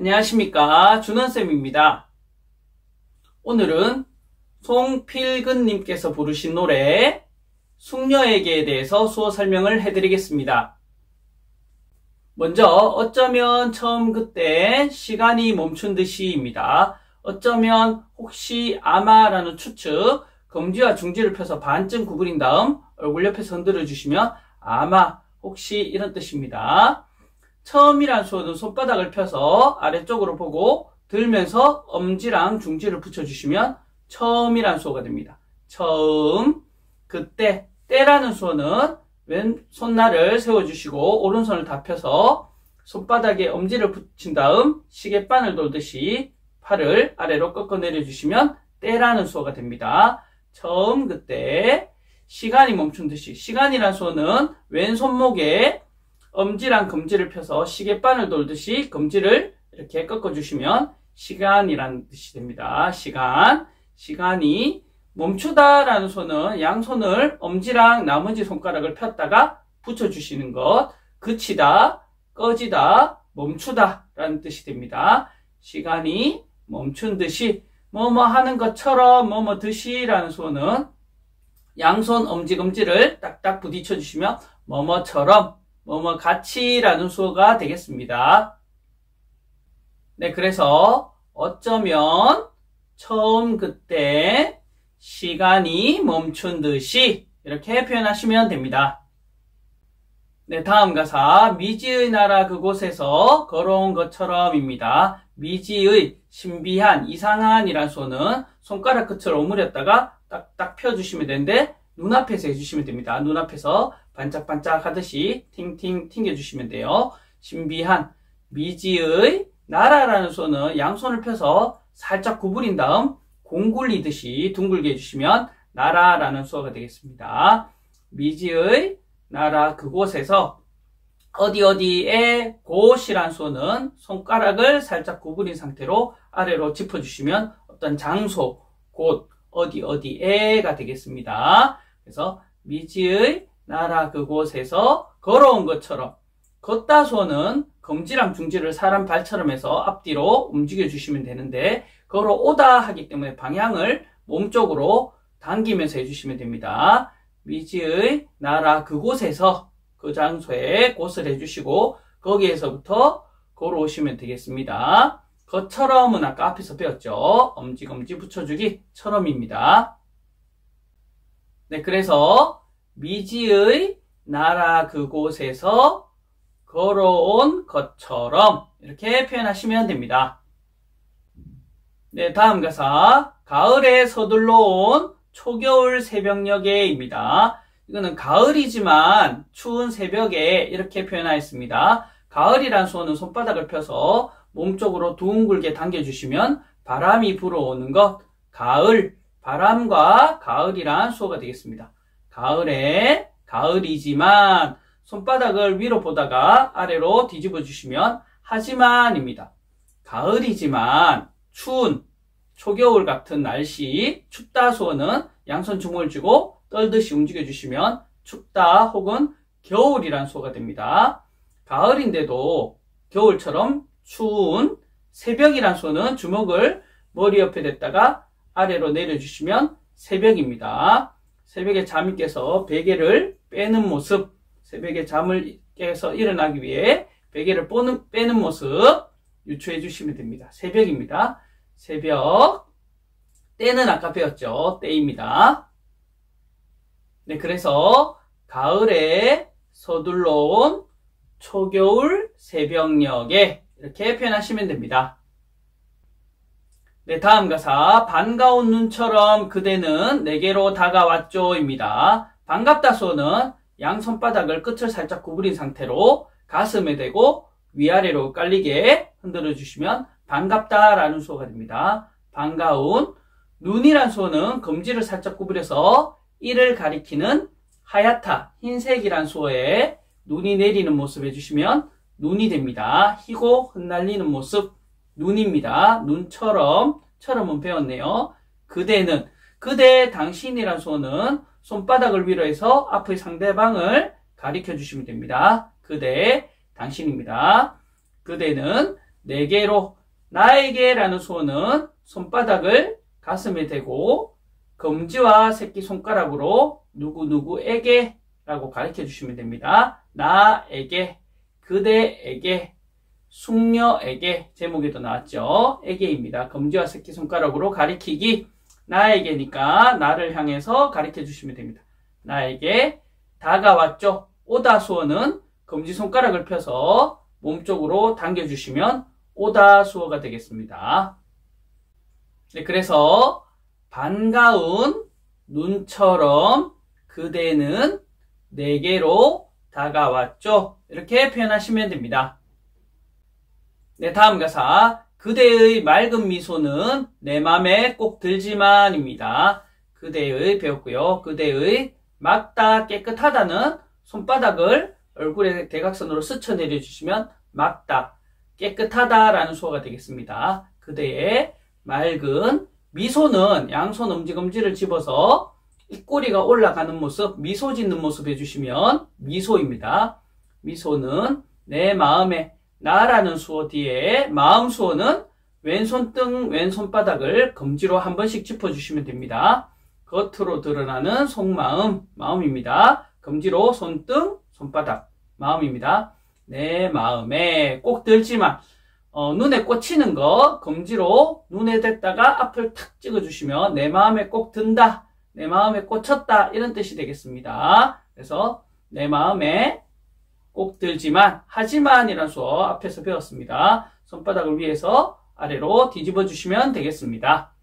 안녕하십니까, 준원쌤입니다. 오늘은 송필근님께서 부르신 노래 숙녀에게에 대해서 수어 설명을 해드리겠습니다. 먼저 어쩌면 처음 그때 시간이 멈춘 듯이입니다. 어쩌면 혹시 아마라는 추측, 검지와 중지를 펴서 반쯤 구부린 다음 얼굴 옆에서 흔들어 주시면 아마, 혹시 이런 뜻입니다. 처음이란 수어는 손바닥을 펴서 아래쪽으로 보고 들면서 엄지랑 중지를 붙여주시면 처음이란 수어가 됩니다. 처음, 그때, 때라는 수어는 왼손날을 세워주시고 오른손을 다 펴서 손바닥에 엄지를 붙인 다음 시계바늘 돌듯이 팔을 아래로 꺾어 내려주시면 때라는 수어가 됩니다. 처음, 그때, 시간이 멈춘 듯이. 시간이란 수어는 왼손목에 엄지랑 검지를 펴서 시계바늘 돌듯이 검지를 이렇게 꺾어주시면 시간이라는 뜻이 됩니다. 시간이 멈추다라는 수어는 양손을 엄지랑 나머지 손가락을 폈다가 붙여주시는 것, 그치다, 꺼지다, 멈추다라는 뜻이 됩니다. 시간이 멈춘 듯이, 뭐뭐 하는 것처럼 뭐뭐 듯이라는 수어는 양손 엄지, 검지를 딱딱 부딪혀주시면 뭐뭐처럼, 뭐뭐 같이라는 수어가 되겠습니다. 네, 그래서 어쩌면 처음 그때 시간이 멈춘 듯이 이렇게 표현하시면 됩니다. 네, 다음 가사 미지의 나라 그곳에서 걸어온 것처럼입니다. 미지의, 신비한, 이상한 이란 수어는 손가락 끝을 오므렸다가 딱딱 펴주시면 되는데 눈앞에서 해주시면 됩니다. 눈앞에서 반짝반짝 하듯이 팅팅 튕겨주시면 돼요. 신비한, 미지의, 나라라는 수어는 양손을 펴서 살짝 구부린 다음 공 굴리듯이 둥글게 해주시면 나라라는 수어가 되겠습니다. 미지의 나라 그곳에서 어디에 곳이란 수어는 손가락을 살짝 구부린 상태로 아래로 짚어주시면 어떤 장소, 곳, 어디에가 되겠습니다. 그래서 미지의 나라 그곳에서 걸어온 것처럼, 걷다 수어는 검지랑 중지를 사람 발처럼 해서 앞뒤로 움직여 주시면 되는데 걸어오다 하기 때문에 방향을 몸쪽으로 당기면서 해주시면 됩니다. 미지의 나라 그곳에서, 그 장소에 곳을 해주시고 거기에서부터 걸어오시면 되겠습니다. 것처럼은 아까 앞에서 배웠죠. 엄지, 검지 붙여주기 처럼입니다. 네, 그래서 미지의 나라 그곳에서 걸어온 것처럼 이렇게 표현하시면 됩니다. 네, 다음 가사 가을에 서둘러 온 초겨울 새벽녘에입니다. 이거는 가을이지만 추운 새벽에 이렇게 표현하였습니다. 가을이란 수어는 손바닥을 펴서 몸쪽으로 둥글게 당겨주시면 바람이 불어오는 것, 가을, 바람과 가을이란 수어가 되겠습니다. 가을에, 가을이지만 손바닥을 위로 보다가 아래로 뒤집어 주시면 하지만입니다. 가을이지만 추운, 초겨울 같은 날씨, 춥다 수어는 양손 주먹을 쥐고 떨듯이 움직여 주시면 춥다 혹은 겨울이란 수어가 됩니다. 가을인데도 겨울처럼 추운 새벽이란 수어는 주먹을 머리 옆에 댔다가 아래로 내려주시면 새벽입니다. 새벽에 잠이 깨서 베개를 빼는 모습, 새벽에 잠을 깨서 일어나기 위해 베개를 빼는 모습 유추해 주시면 됩니다. 새벽입니다. 새벽, 때는 아까 배웠죠. 때입니다. 네, 그래서 가을에 서둘러 온 초겨울 새벽녘에 이렇게 표현하시면 됩니다. 네, 다음 가사 반가운 눈처럼 그대는 내게로 다가왔죠입니다. 반갑다 수어는 양손바닥을 끝을 살짝 구부린 상태로 가슴에 대고 위아래로 깔리게 흔들어 주시면 반갑다라는 수어가 됩니다. 반가운, 눈이란 수어는 검지를 살짝 구부려서 이를 가리키는 하얗다, 흰색이란 수어에 눈이 내리는 모습 해주시면 눈이 됩니다. 희고 흩날리는 모습, 눈입니다. 눈처럼, 처럼은 배웠네요. 그대는, 그대, 당신이란 수어는 손바닥을 위로 해서 앞의 상대방을 가리켜 주시면 됩니다. 그대, 당신입니다. 그대는 내게로 나에게라는 수어는 손바닥을 가슴에 대고 검지와 새끼손가락으로 누구누구에게 라고 가르쳐 주시면 됩니다. 나에게, 그대에게, 숙녀에게, 제목에도 나왔죠. 에게입니다. 검지와 새끼손가락으로 가리키기. 나에게니까 나를 향해서 가르쳐 주시면 됩니다. 나에게 다가왔죠. 오다 수어는 검지손가락을 펴서 몸쪽으로 당겨주시면 오다 수어가 되겠습니다. 네, 그래서 반가운 눈처럼 그대는 내게로 다가왔죠. 이렇게 표현하시면 됩니다. 네, 다음 가사. 그대의 맑은 미소는 내 맘에 꼭 들지만입니다. 그대의 배웠고요. 그대의 맑다, 깨끗하다는 손바닥을 얼굴에 대각선으로 스쳐 내려주시면 맑다, 깨끗하다라는 수어가 되겠습니다. 그대의 맑은 미소는 양손 엄지검지를 집어서 입꼬리가 올라가는 모습, 미소 짓는 모습 해주시면 미소입니다. 미소는 내 마음에, 나라는 수어 뒤에 마음 수어는 왼손등, 왼손바닥을 검지로 한 번씩 짚어주시면 됩니다. 겉으로 드러나는 속마음, 마음입니다. 검지로 손등, 손바닥, 마음입니다. 내 마음에 꼭 들지만, 눈에 꽂히는 거 검지로 눈에 댔다가 앞을 탁 찍어주시면 내 마음에 꼭 든다, 내 마음에 꽂혔다 이런 뜻이 되겠습니다. 그래서 내 마음에 꼭 들지만, 하지만이라는 수어 앞에서 배웠습니다. 손바닥을 위에서 아래로 뒤집어 주시면 되겠습니다.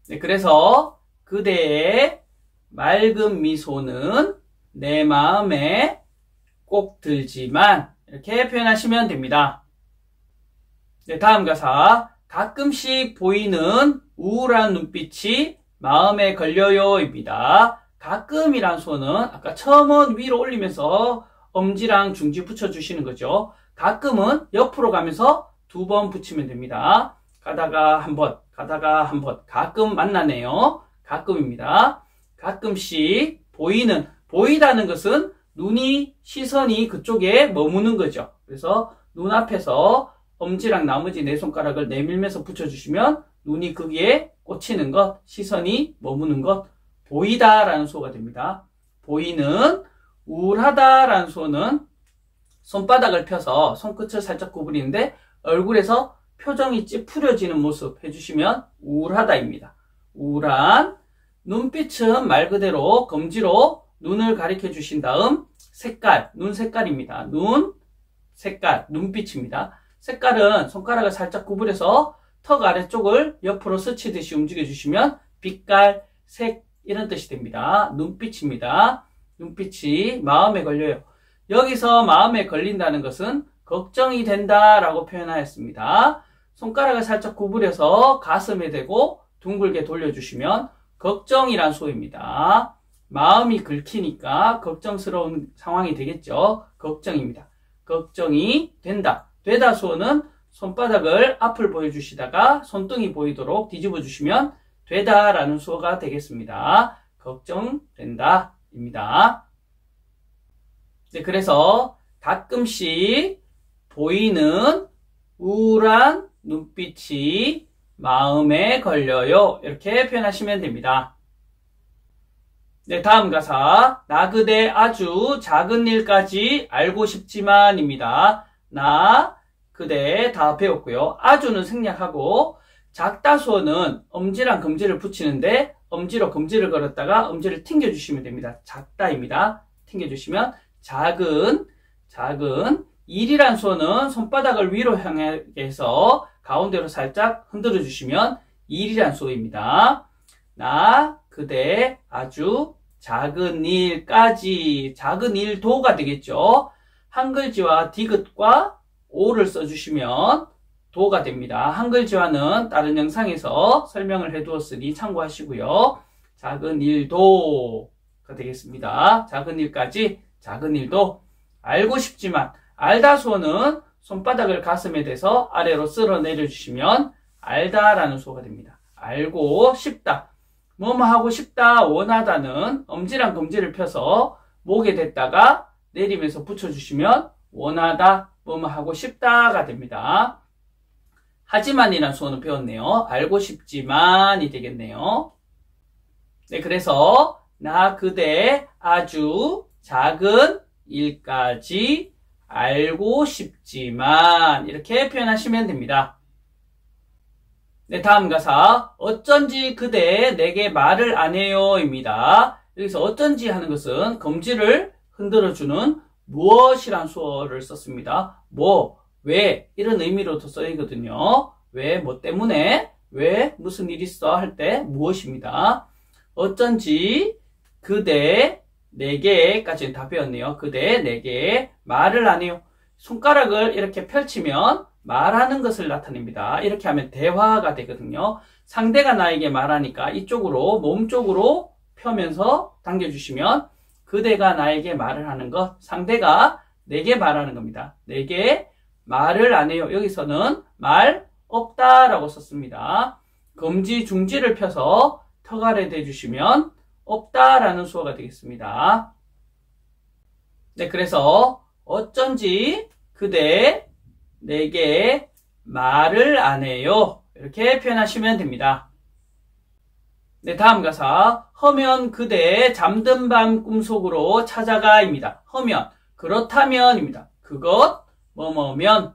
네, 그래서 그대의 맑은 미소는 내 마음에 꼭 들지만 이렇게 표현하시면 됩니다. 네, 다음 가사. 가끔씩 보이는 우울한 눈빛이 마음에 걸려요입니다. 가끔이란 수어는 아까 처음은 위로 올리면서 엄지랑 중지 붙여주시는 거죠. 가끔은 옆으로 가면서 2번 붙이면 됩니다. 가다가 한 번, 가다가 한 번. 가끔 만나네요. 가끔입니다. 가끔씩 보이는, 보이다는 것은 눈이, 시선이 그쪽에 머무는 거죠. 그래서 눈앞에서 엄지랑 나머지 네 손가락을 내밀면서 붙여주시면 눈이 거기에 꽂히는 것, 시선이 머무는 것, 보이다라는 수어가 됩니다. 보이는, 우울하다라는 수어는 손바닥을 펴서 손끝을 살짝 구부리는데 얼굴에서 표정이 찌푸려지는 모습 해주시면 우울하다입니다. 우울한, 눈빛은 말 그대로 검지로 눈을 가리켜 주신 다음 색깔, 눈 색깔입니다. 눈 색깔, 눈빛입니다. 색깔은 손가락을 살짝 구부려서 턱 아래쪽을 옆으로 스치듯이 움직여 주시면 빛깔, 색 이런 뜻이 됩니다. 눈빛입니다. 눈빛이 마음에 걸려요. 여기서 마음에 걸린다는 것은 걱정이 된다라고 표현하였습니다. 손가락을 살짝 구부려서 가슴에 대고 둥글게 돌려주시면 걱정이란 수어입니다. 마음이 긁히니까 걱정스러운 상황이 되겠죠. 걱정입니다. 걱정이 된다. 되다 수어는 손바닥을 앞을 보여주시다가 손등이 보이도록 뒤집어 주시면 되다라는 수어가 되겠습니다. 걱정된다 입니다. 네, 그래서 가끔씩 보이는 우울한 눈빛이 마음에 걸려요. 이렇게 표현하시면 됩니다. 네, 다음 가사. 나 그대 아주 작은 일까지 알고 싶지만입니다. 나 그대 다 배웠고요. 아주는 생략하고 작다 수어는 엄지랑 검지를 붙이는데 엄지로 검지를 걸었다가 엄지를 튕겨주시면 됩니다. 작다입니다. 튕겨주시면 작은 일이란 수어는 손바닥을 위로 향해서 가운데로 살짝 흔들어 주시면 일이란 수어입니다. 나 그대 아주 작은 일까지, 작은 일도가 되겠죠. 한글지와 디귿과 오를 써주시면 도가 됩니다. 한글지와는 다른 영상에서 설명을 해두었으니 참고하시고요. 작은 일도가 되겠습니다. 작은 일까지, 작은 일도. 알고 싶지만, 알다 수어는 손바닥을 가슴에 대서 아래로 쓸어 내려주시면 알다라는 수어가 됩니다. 알고 싶다. 뭐뭐 하고 싶다, 원하다는 엄지랑 검지를 펴서 목에 댔다가 내리면서 붙여주시면 원하다, 뭐뭐 하고 싶다가 됩니다. 하지만이라는 수어는 배웠네요. 알고 싶지만이 되겠네요. 네, 그래서 나 그대 아주 작은 일까지 알고 싶지만 이렇게 표현하시면 됩니다. 네, 다음 가사 어쩐지 그대 내게 말을 안 해요 입니다. 여기서 어쩐지 하는 것은 검지를 흔들어주는 무엇이란 수어를 썼습니다. 뭐, 왜 이런 의미로도 쓰이거든요. 왜, 뭐 때문에, 왜, 무슨 일 있어 할 때 무엇입니다. 어쩐지 그대 내게까지는 다 배웠네요. 그대 내게 말을 안 해요. 손가락을 이렇게 펼치면 말하는 것을 나타냅니다. 이렇게 하면 대화가 되거든요. 상대가 나에게 말하니까 이쪽으로 몸 쪽으로 펴면서 당겨주시면 그대가 나에게 말을 하는 것, 상대가 내게 말하는 겁니다. 내게 말을 안 해요. 여기서는 말 없다라고 썼습니다. 검지 중지를 펴서 턱 아래 대주시면 없다라는 수어가 되겠습니다. 네, 그래서 어쩐지 그대 내게 말을 안 해요. 이렇게 표현하시면 됩니다. 네, 다음 가사 허면 그대 잠든 밤 꿈속으로 찾아가입니다. 허면, 그렇다면입니다. 그것, 뭐뭐면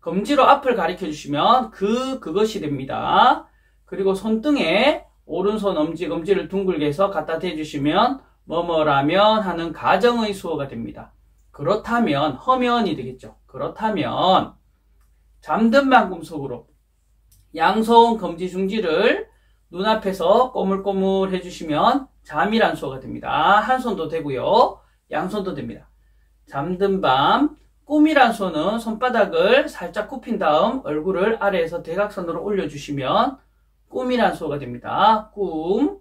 검지로 앞을 가리켜 주시면 그것이 됩니다. 그리고 손등에 오른손 엄지, 검지를 둥글게 해서 갖다 대주시면 뭐뭐라면 하는 가정의 수어가 됩니다. 그렇다면, 허면이 되겠죠. 그렇다면 잠든 밤 꿈속으로 양손 검지 중지를 눈앞에서 꼬물꼬물 해주시면 잠이란 수어가 됩니다. 한 손도 되고요. 양손도 됩니다. 잠든 밤, 꿈이란 수어는 손바닥을 살짝 굽힌 다음 얼굴을 아래에서 대각선으로 올려주시면 꿈이란 수어가 됩니다. 꿈,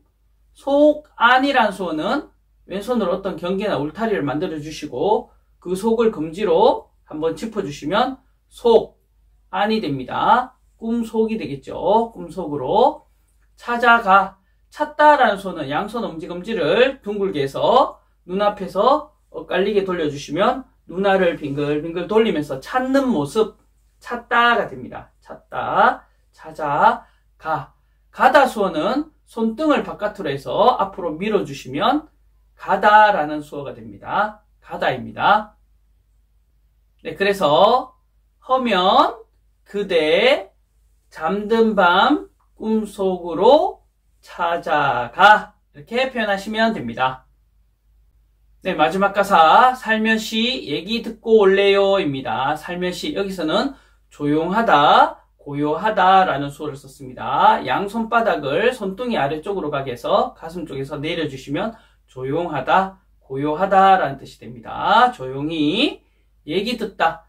속, 안이란 수어는 왼손으로 어떤 경계나 울타리를 만들어 주시고 그 속을 검지로 한번 짚어주시면 속, 안이 됩니다. 꿈 속이 되겠죠. 꿈 속으로 찾아가, 찾다라는 수어는 양손 엄지검지를 둥글게 해서 눈앞에서 엇갈리게 돌려주시면 눈알을 빙글빙글 돌리면서 찾는 모습, 찾다가 됩니다. 찾다, 찾아가. 가다 수어는 손등을 바깥으로 해서 앞으로 밀어주시면 가다라는 수어가 됩니다. 가다입니다. 네, 그래서 허면 그대 잠든 밤 꿈속으로 찾아가 이렇게 표현하시면 됩니다. 네, 마지막 가사 살며시 얘기 듣고 올래요 입니다. 살며시 여기서는 조용하다, 고요하다 라는 수어를 썼습니다. 양손바닥을 손등이 아래쪽으로 가게 해서 가슴 쪽에서 내려주시면 조용하다, 고요하다 라는 뜻이 됩니다. 조용히 얘기 듣다.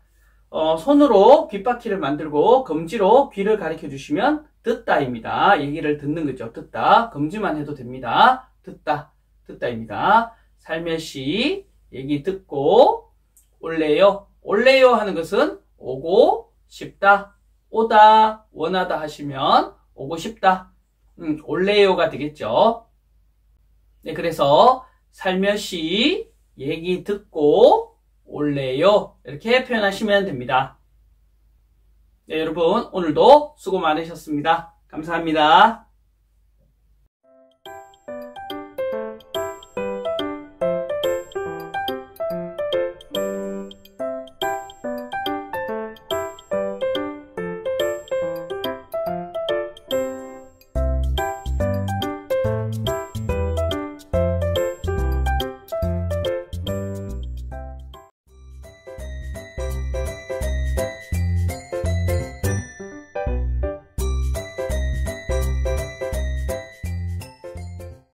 손으로 귓바퀴를 만들고 검지로 귀를 가리켜 주시면 듣다입니다. 얘기를 듣는 거죠. 듣다. 검지만 해도 됩니다. 듣다. 듣다입니다. 살며시 얘기 듣고 올래요. 올래요 하는 것은 오고 싶다. 오다, 원하다 하시면 오고 싶다. 올래요가 되겠죠. 네, 그래서 살며시 얘기 듣고 올래요. 이렇게 표현하시면 됩니다. 네, 여러분 오늘도 수고 많으셨습니다. 감사합니다.